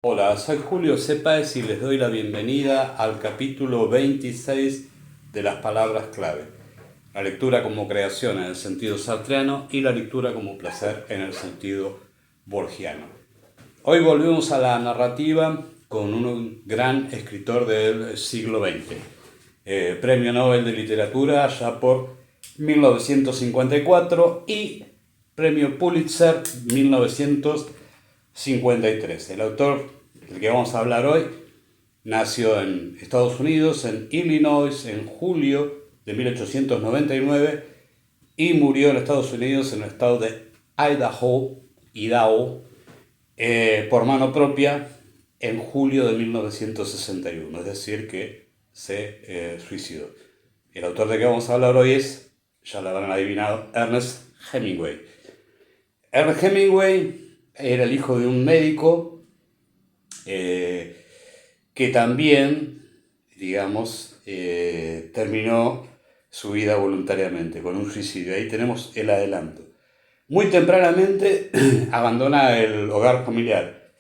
Hola, soy Julio Sepáez y les doy la bienvenida al capítulo 26 de las palabras clave. La lectura como creación en el sentido sartreano y la lectura como placer en el sentido borgiano. Hoy volvemos a la narrativa con un gran escritor del siglo XX, Premio Nobel de Literatura ya por 1954 y Premio Pulitzer 1953. El autor del que vamos a hablar hoy nació en Estados Unidos, en Illinois, en julio de 1899 y murió en Estados Unidos en el estado de Idaho, por mano propia en julio de 1961, es decir, que se suicidó. El autor de que vamos a hablar hoy es, ya lo habrán adivinado, Ernest Hemingway. Ernest Hemingway era el hijo de un médico que también, digamos, terminó su vida voluntariamente con un suicidio. Ahí tenemos el adelanto. Muy tempranamente abandona el hogar familiar.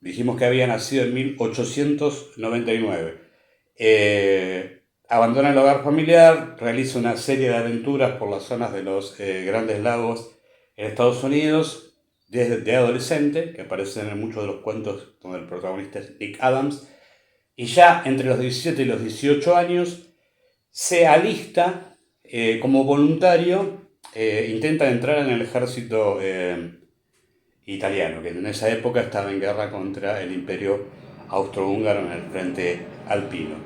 Dijimos que había nacido en 1899. Abandona el hogar familiar, realiza una serie de aventuras por las zonas de los Grandes Lagos en Estados Unidos, desde adolescente, que aparecen en muchos de los cuentos donde el protagonista es Nick Adams, y ya entre los 17 y los 18 años se alista como voluntario, intenta entrar en el ejército italiano, que en esa época estaba en guerra contra el imperio austrohúngaro en el frente alpino.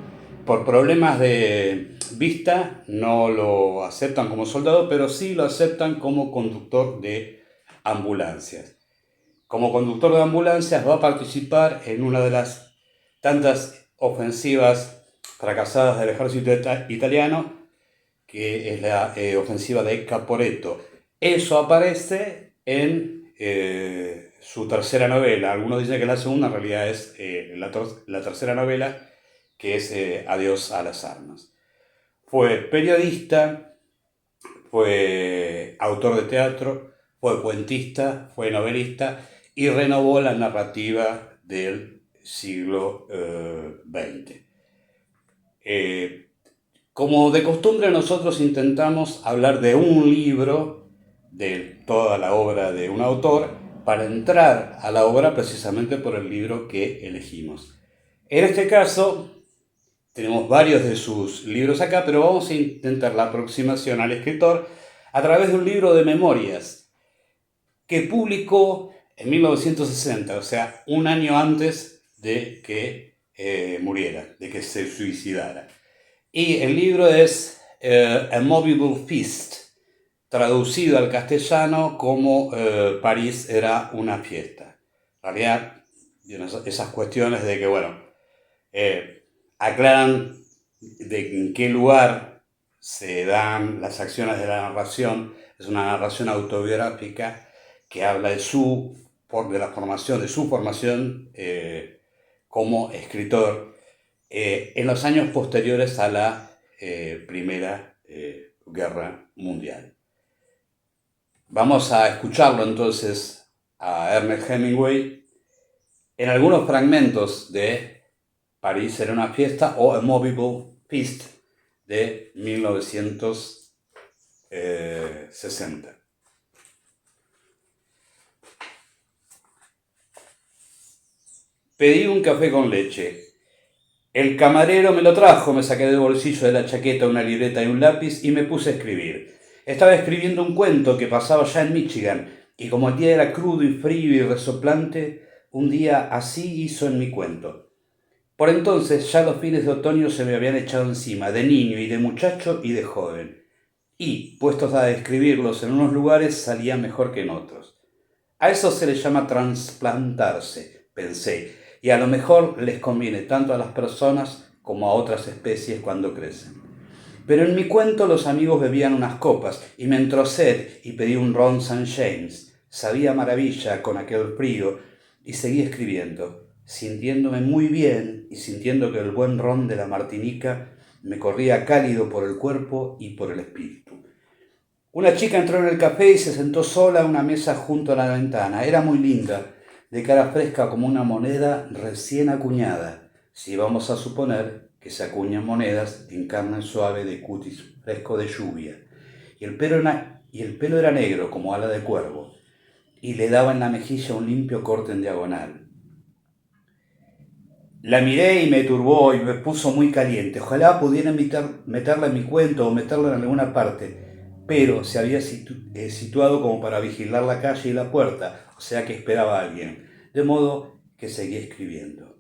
Por problemas de vista no lo aceptan como soldado, pero sí lo aceptan como conductor de ambulancias. Como conductor de ambulancias va a participar en una de las tantas ofensivas fracasadas del ejército italiano, que es la ofensiva de Caporetto. Eso aparece en su tercera novela. Algunos dicen que la segunda, en realidad es la tercera novela, que es Adiós a las armas. Fue periodista, fue autor de teatro, fue cuentista, fue novelista y renovó la narrativa del siglo XX. Como de costumbre, nosotros intentamos hablar de un libro, de toda la obra de un autor, para entrar a la obra precisamente por el libro que elegimos. En este caso, tenemos varios de sus libros acá, pero vamos a intentar la aproximación al escritor a través de un libro de memorias que publicó en 1960, o sea, un año antes de que muriera, de que se suicidara. Y el libro es A Movable Feast, traducido al castellano como París era una fiesta. En realidad, esas cuestiones de que, bueno, aclaran de en qué lugar se dan las acciones de la narración. Es una narración autobiográfica que habla de la formación, de su formación como escritor en los años posteriores a la Primera Guerra Mundial. Vamos a escucharlo entonces a Ernest Hemingway en algunos fragmentos de París era una fiesta o A Movable Feast de 1960. Pedí un café con leche. El camarero me lo trajo, me saqué del bolsillo de la chaqueta una libreta y un lápiz y me puse a escribir. Estaba escribiendo un cuento que pasaba ya en Michigan, y como el día era crudo y frío y resoplante, un día así hizo en mi cuento. Por entonces ya los fines de otoño se me habían echado encima, de niño y de muchacho y de joven, y, puestos a describirlos en unos lugares, salía mejor que en otros. A eso se le llama transplantarse, pensé, y a lo mejor les conviene tanto a las personas como a otras especies cuando crecen. Pero en mi cuento los amigos bebían unas copas y me entró sed y pedí un ron St. James. Sabía maravilla con aquel frío y seguí escribiendo, sintiéndome muy bien y sintiendo que el buen ron de la Martinica me corría cálido por el cuerpo y por el espíritu. Una chica entró en el café y se sentó sola a una mesa junto a la ventana. Era muy linda. de cara fresca como una moneda recién acuñada, si vamos a suponer que se acuñan monedas en carne suave de cutis fresco de lluvia. Y el pelo era negro como ala de cuervo, y le daba en la mejilla un limpio corte en diagonal. La miré y me turbó y me puso muy caliente. Ojalá pudiera meterla en mi cuento o meterla en alguna parte, pero se había situado como para vigilar la calle y la puerta, o sea que esperaba a alguien, de modo que seguí escribiendo.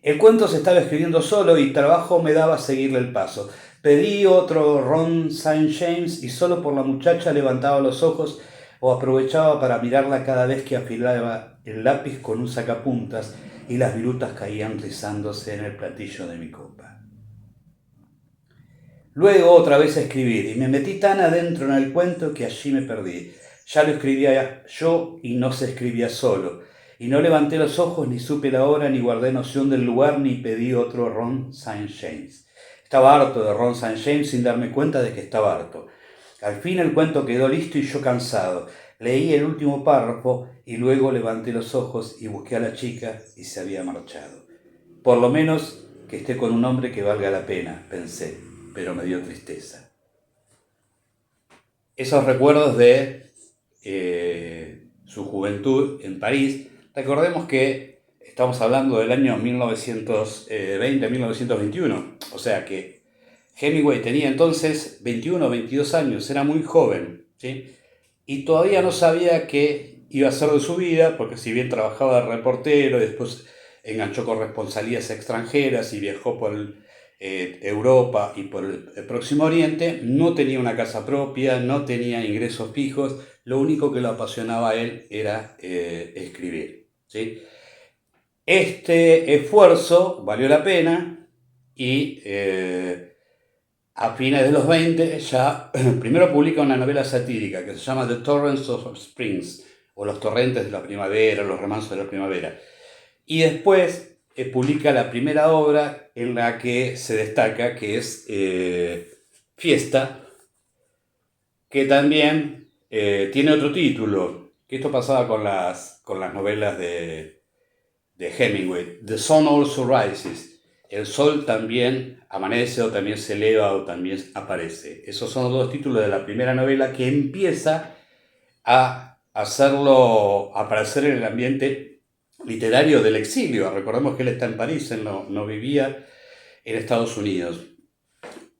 El cuento se estaba escribiendo solo y trabajo me daba seguirle el paso. Pedí otro ron Saint James y solo por la muchacha levantaba los ojos o aprovechaba para mirarla cada vez que afilaba el lápiz con un sacapuntas y las virutas caían rizándose en el platillo de mi copa. Luego otra vez a escribir y me metí tan adentro en el cuento que allí me perdí. Ya lo escribía yo y no se escribía solo. Y no levanté los ojos, ni supe la hora, ni guardé noción del lugar, ni pedí otro ron Saint James. Estaba harto de ron Saint James sin darme cuenta de que estaba harto. Al fin el cuento quedó listo y yo cansado. Leí el último párrafo y luego levanté los ojos y busqué a la chica y se había marchado. Por lo menos que esté con un hombre que valga la pena, pensé, pero me dio tristeza. Esos recuerdos de su juventud en París. Recordemos que estamos hablando del año 1920-1921, o sea que Hemingway tenía entonces 21 o 22 años, era muy joven, ¿sí? Y todavía no sabía qué iba a hacer de su vida, porque si bien trabajaba de reportero y después enganchó corresponsalías extranjeras y viajó por Europa y por el Próximo Oriente, no tenía una casa propia, no tenía ingresos fijos, lo único que lo apasionaba a él era escribir, ¿sí? Este esfuerzo valió la pena y a fines de los 20 ya primero publica una novela satírica que se llama The Torrents of Springs, o Los Torrentes de la Primavera, Los Remansos de la Primavera. Y después publica la primera obra en la que se destaca, que es Fiesta, que también tiene otro título, que esto pasaba con las novelas de Hemingway. The Sun Also Rises. El sol también amanece o también se eleva o también aparece. Esos son los dos títulos de la primera novela que empieza a hacerlo aparecer en el ambiente literario del exilio. Recordemos que él está en París, él no vivía en Estados Unidos.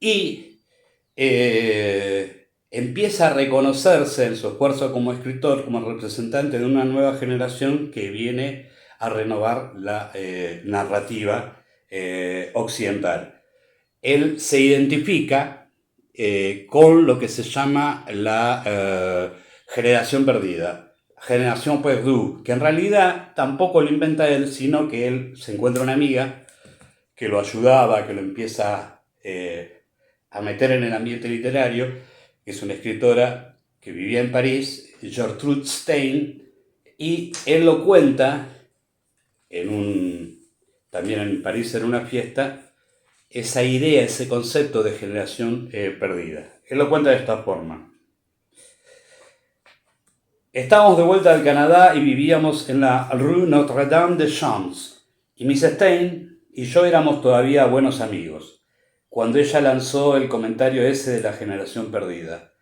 Y empieza a reconocerse en su esfuerzo como escritor, como representante de una nueva generación que viene a renovar la narrativa occidental. Él se identifica con lo que se llama la generación perdida, generación perdue, que en realidad tampoco lo inventa él, sino que él se encuentra una amiga que lo ayudaba, que lo empieza a meter en el ambiente literario, que es una escritora que vivía en París, Gertrude Stein, y él lo cuenta también en París en una fiesta, esa idea, ese concepto de generación perdida. Él lo cuenta de esta forma. Estábamos de vuelta al Canadá y vivíamos en la Rue Notre-Dame des Champs, y Miss Stein y yo éramos todavía buenos amigos, cuando ella lanzó el comentario ese de la generación perdida.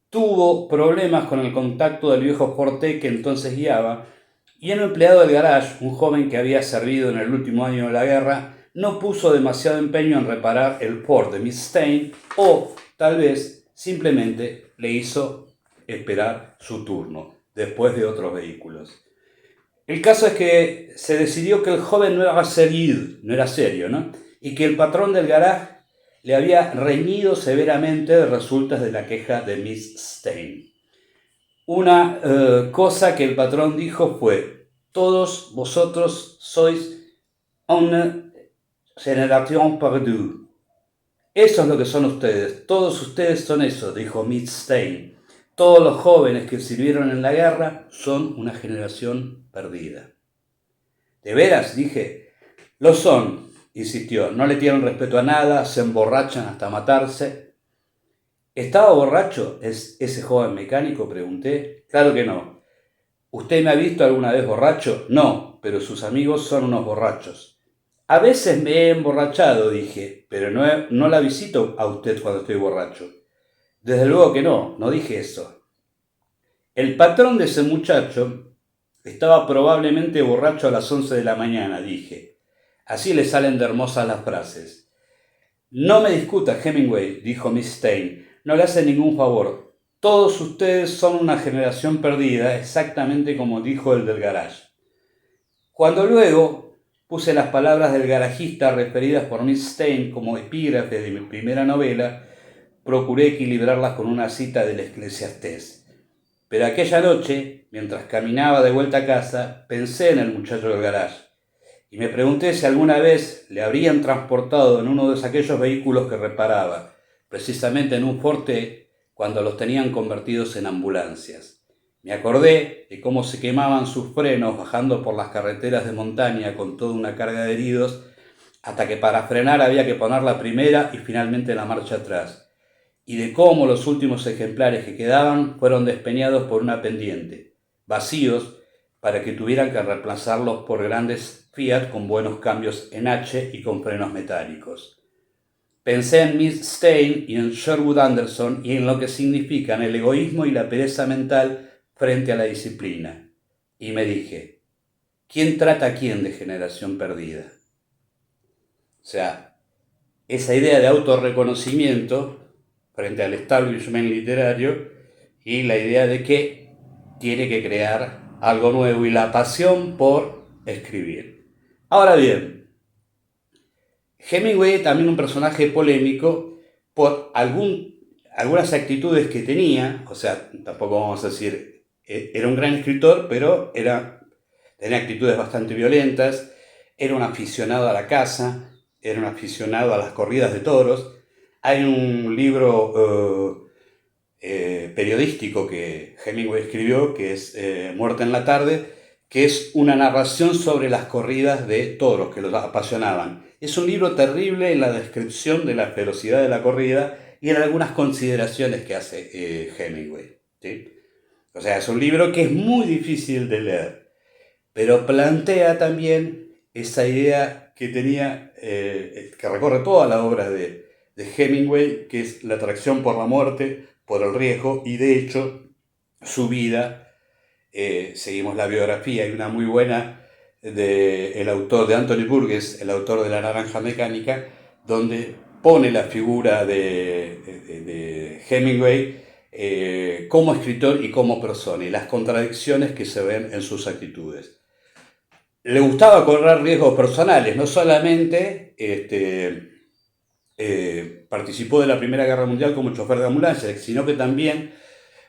Tuvo problemas con el contacto del viejo Forte que entonces guiaba, y un empleado del garage, un joven que había servido en el último año de la guerra, no puso demasiado empeño en reparar el Ford de Miss Stein, o tal vez simplemente le hizo esperar su turno, después de otros vehículos. El caso es que se decidió que el joven no era serio, ¿no? Y que el patrón del garage le había reñido severamente de resultas de la queja de Miss Stein. Una cosa que el patrón dijo fue: todos vosotros sois una generación perdue. Eso es lo que son ustedes, todos ustedes son eso, dijo Miss Stein. Todos los jóvenes que sirvieron en la guerra son una generación perdida. ¿De veras? Dije. Lo son, insistió, no le tienen respeto a nada, se emborrachan hasta matarse. ¿Estaba borracho ese joven mecánico?, pregunté. Claro que no. ¿Usted me ha visto alguna vez borracho? No, pero sus amigos son unos borrachos. A veces me he emborrachado, dije, pero no la visito a usted cuando estoy borracho. Desde luego que no, no dije eso. El patrón de ese muchacho estaba probablemente borracho a las 11 de la mañana, dije. Así le salen de hermosas las frases. No me discuta, Hemingway, dijo Miss Stein. No le hace ningún favor. Todos ustedes son una generación perdida, exactamente como dijo el del garage. Cuando luego puse las palabras del garajista referidas por Miss Stein como epígrafe de mi primera novela, procuré equilibrarlas con una cita del Eclesiastés. Pero aquella noche, mientras caminaba de vuelta a casa, pensé en el muchacho del garage y me pregunté si alguna vez le habrían transportado en uno de aquellos vehículos que reparaba, precisamente en un Forte, cuando los tenían convertidos en ambulancias. Me acordé de cómo se quemaban sus frenos bajando por las carreteras de montaña con toda una carga de heridos, hasta que para frenar había que poner la primera y finalmente la marcha atrás, y de cómo los últimos ejemplares que quedaban fueron despeñados por una pendiente, vacíos, para que tuvieran que reemplazarlos por grandes Fiat con buenos cambios en H y con frenos metálicos. Pensé en Miss Stein y en Sherwood Anderson y en lo que significan el egoísmo y la pereza mental frente a la disciplina. Y me dije, ¿quién trata a quién de generación perdida? O sea, esa idea de autorreconocimiento frente al establishment literario y la idea de que tiene que crear algo nuevo y la pasión por escribir. Ahora bien, Hemingway también un personaje polémico por algunas actitudes que tenía, o sea, tampoco vamos a decir, era un gran escritor, pero tenía actitudes bastante violentas, era un aficionado a la caza, era un aficionado a las corridas de toros. Hay un libro periodístico que Hemingway escribió, que es Muerte en la tarde, que es una narración sobre las corridas de toros que los apasionaban. Es un libro terrible en la descripción de la ferocidad de la corrida y en algunas consideraciones que hace Hemingway, ¿sí? O sea, es un libro que es muy difícil de leer, pero plantea también esa idea que tenía, que recorre toda la obra de Hemingway, que es la atracción por la muerte, por el riesgo, y de hecho su vida, seguimos la biografía, hay una muy buena del autor de Anthony Burgess, el autor de La Naranja Mecánica, donde pone la figura de Hemingway como escritor y como persona, y las contradicciones que se ven en sus actitudes. Le gustaba correr riesgos personales, no solamente participó de la Primera Guerra Mundial como chofer de ambulancia, sino que también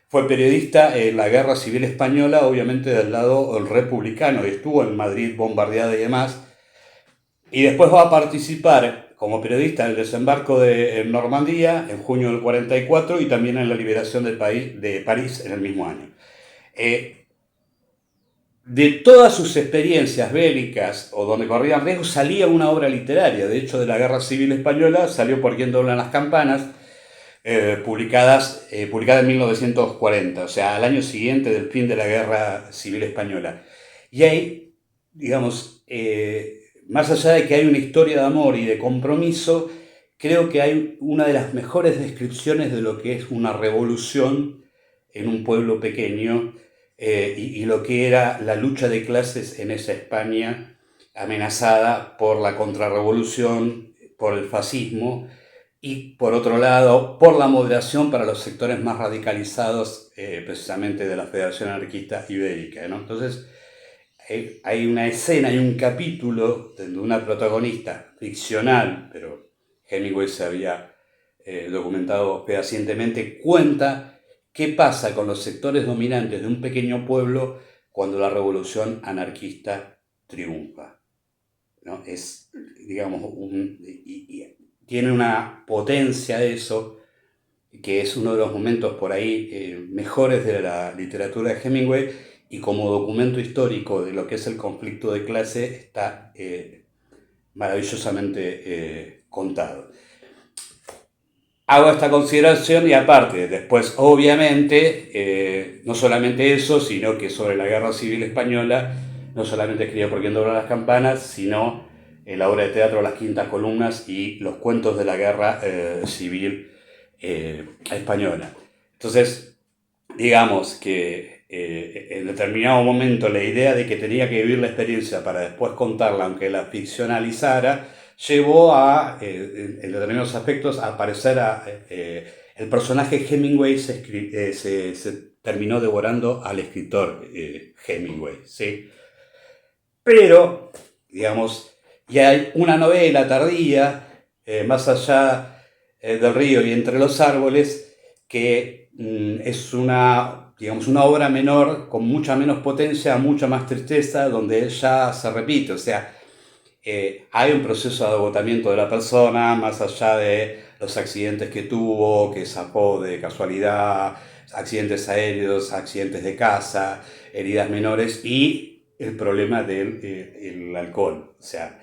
fue periodista en la Guerra Civil Española, obviamente del lado republicano, y estuvo en Madrid bombardeada y demás, y después va a participar como periodista en el desembarco en Normandía en junio del 44 y también en la liberación de París en el mismo año. De todas sus experiencias bélicas o donde corrían riesgos salía una obra literaria. De hecho, de la Guerra Civil Española salió Por quién doblan las campanas, publicada en 1940, o sea, al año siguiente del fin de la Guerra Civil Española. Y ahí, digamos, más allá de que hay una historia de amor y de compromiso, creo que hay una de las mejores descripciones de lo que es una revolución en un pueblo pequeño, y lo que era la lucha de clases en esa España amenazada por la contrarrevolución, por el fascismo y por otro lado por la moderación para los sectores más radicalizados, precisamente de la Federación Anarquista Ibérica, ¿no? Entonces hay una escena, hay un capítulo donde una protagonista ficcional, pero Hemingway se había documentado fehacientemente, cuenta qué pasa con los sectores dominantes de un pequeño pueblo cuando la revolución anarquista triunfa, ¿no? Es, digamos, tiene una potencia eso, que es uno de los momentos por ahí mejores de la literatura de Hemingway, y como documento histórico de lo que es el conflicto de clase está maravillosamente contado. Hago esta consideración y aparte, después obviamente, no solamente eso, sino que sobre la Guerra Civil Española, no solamente escribió Por quién doblan las campanas, sino la obra de teatro Las Quintas Columnas y los cuentos de la Guerra Civil Española. Entonces, digamos que en determinado momento la idea de que tenía que vivir la experiencia para después contarla, aunque la ficcionalizara, llevó a, en determinados aspectos, a aparecer el personaje Hemingway se terminó devorando al escritor Hemingway, ¿sí? Pero, digamos, y hay una novela tardía, Más allá del río y entre los árboles, que es digamos, una obra menor, con mucha menos potencia, mucha más tristeza, donde ya se repite, o sea, hay un proceso de agotamiento de la persona, más allá de los accidentes que tuvo, que zafó de casualidad, accidentes aéreos, accidentes de casa, heridas menores y el problema del el alcohol. O sea,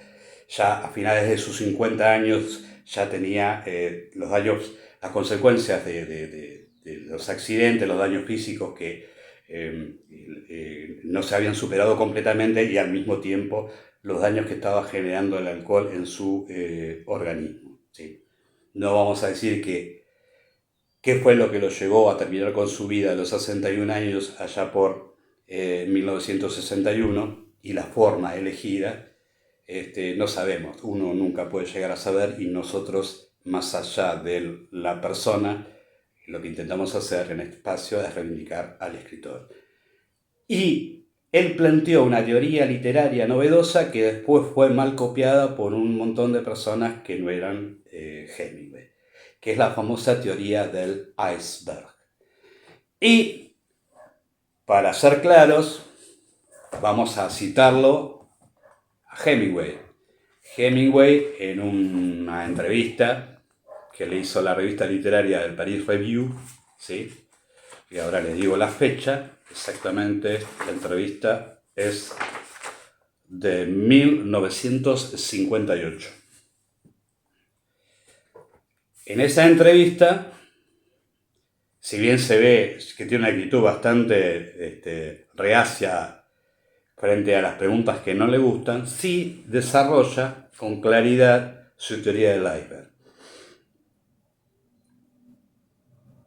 ya a finales de sus 50 años ya tenía los daños, las consecuencias de los accidentes, los daños físicos que no se habían superado completamente y al mismo tiempo los daños que estaba generando el alcohol en su organismo, ¿sí? No vamos a decir qué fue lo que lo llevó a terminar con su vida a los 61 años, allá por 1961, y la forma elegida, no sabemos. Uno nunca puede llegar a saber y nosotros, más allá de la persona, lo que intentamos hacer en este espacio es reivindicar al escritor. Y él planteó una teoría literaria novedosa que después fue mal copiada por un montón de personas que no eran Hemingway, que es la famosa teoría del iceberg. Y, para ser claros, vamos a citarlo a Hemingway. Hemingway, en una entrevista que le hizo la revista literaria del Paris Review, ¿sí? Y ahora les digo la fecha, exactamente la entrevista es de 1958. En esa entrevista, si bien se ve que tiene una actitud bastante reacia frente a las preguntas que no le gustan, sí desarrolla con claridad su teoría del iceberg.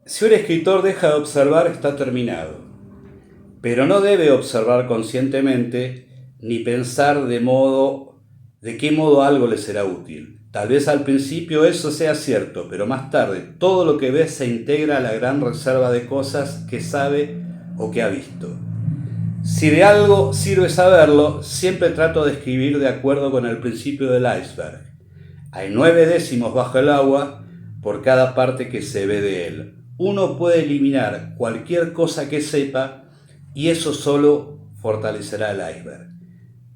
Si un escritor deja de observar, está terminado, pero no debe observar conscientemente ni pensar de qué modo algo le será útil. Tal vez al principio eso sea cierto, pero más tarde todo lo que ve se integra a la gran reserva de cosas que sabe o que ha visto. Si de algo sirve saberlo, siempre trato de escribir de acuerdo con el principio del iceberg. Hay 9 décimos bajo el agua por cada parte que se ve de él. Uno puede eliminar cualquier cosa que sepa y eso solo fortalecerá el iceberg.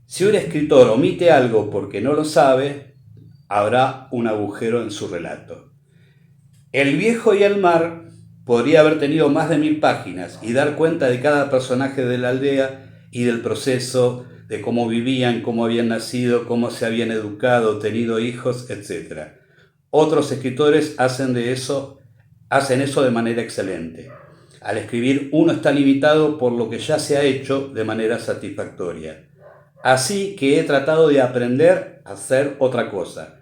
Si un escritor omite algo porque no lo sabe, habrá un agujero en su relato. El viejo y el mar podría haber tenido más de 1000 páginas y dar cuenta de cada personaje de la aldea y del proceso, de cómo vivían, cómo habían nacido, cómo se habían educado, tenido hijos, etc. Otros escritores hacen eso de manera excelente. Al escribir, uno está limitado por lo que ya se ha hecho de manera satisfactoria. Así que he tratado de aprender a hacer otra cosa.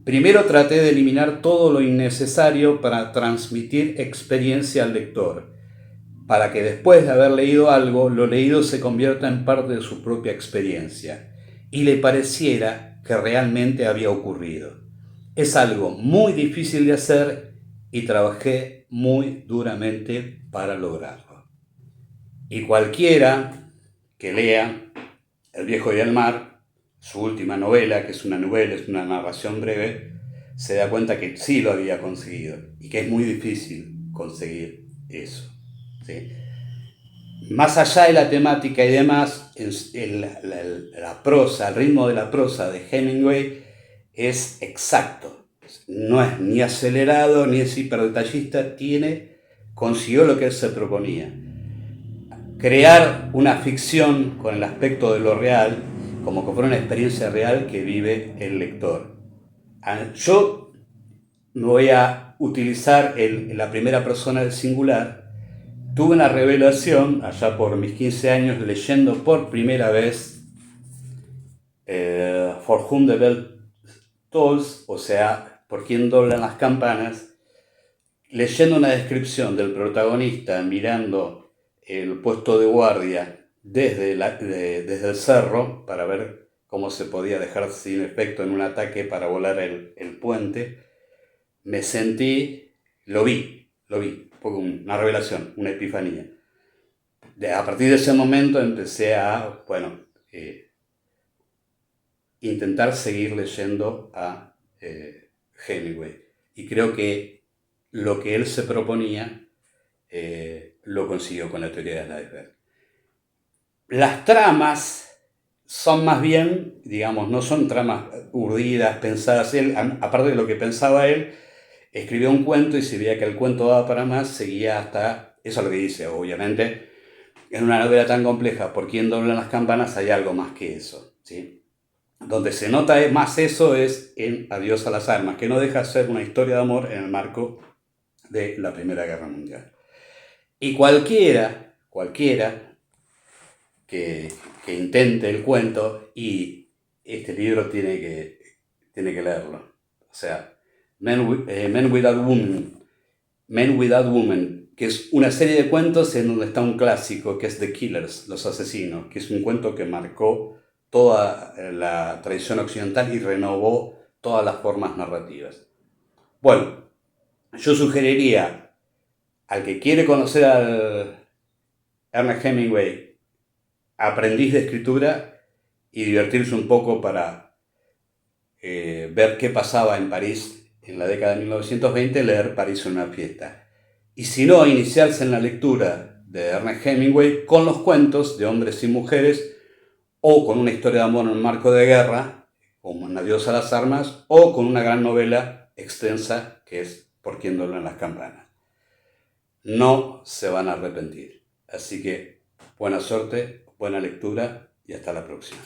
Primero traté de eliminar todo lo innecesario para transmitir experiencia al lector, para que después de haber leído algo, lo leído se convierta en parte de su propia experiencia y le pareciera que realmente había ocurrido. Es algo muy difícil de hacer y trabajé muy duramente para lograrlo. Y cualquiera que lea El viejo y el mar, su última novela, que es una novela, es una narración breve, se da cuenta que sí lo había conseguido y que es muy difícil conseguir eso, ¿sí? Más allá de la temática y demás, la prosa, el ritmo de la prosa de Hemingway es exacto. No es ni acelerado ni es hiperdetallista, consiguió lo que él se proponía. Crear una ficción con el aspecto de lo real, como que fuera una experiencia real que vive el lector. Yo me voy a utilizar la primera persona del singular, tuve una revelación allá por mis 15 años leyendo por primera vez For Whom the Bell Tolls, o sea, por quién doblan las campanas, leyendo una descripción del protagonista mirando el puesto de guardia desde el cerro para ver cómo se podía dejar sin efecto en un ataque para volar el puente, me sentí, lo vi, fue una revelación, una epifanía. A partir de ese momento empecé a, intentar seguir leyendo a Hemingway. Y creo que lo que él se proponía lo consiguió con la teoría del iceberg. Las tramas son más bien, digamos, no son tramas urdidas, pensadas. Él, aparte de lo que pensaba él, escribió un cuento y si veía que el cuento daba para más, seguía hasta, eso es lo que dice, obviamente, en una novela tan compleja, por quién doblan las campanas, hay algo más que eso, ¿sí? Donde se nota más eso es en Adiós a las armas, que no deja de ser una historia de amor en el marco de la Primera Guerra Mundial. Y cualquiera que intente el cuento, y este libro tiene que leerlo. O sea, Men Without Women, que es una serie de cuentos en donde está un clásico que es The Killers, Los Asesinos, que es un cuento que marcó toda la tradición occidental y renovó todas las formas narrativas. Bueno, yo sugeriría al que quiere conocer al Ernest Hemingway, aprendiz de escritura, y divertirse un poco para ver qué pasaba en París en la década de 1920, leer París en una fiesta. Y si no, iniciarse en la lectura de Ernest Hemingway con los cuentos de hombres y mujeres, o con una historia de amor en un marco de guerra, como en Adiós a las armas, o con una gran novela extensa que es Por quién doblan las campanas. No se van a arrepentir. Así que buena suerte, buena lectura y hasta la próxima.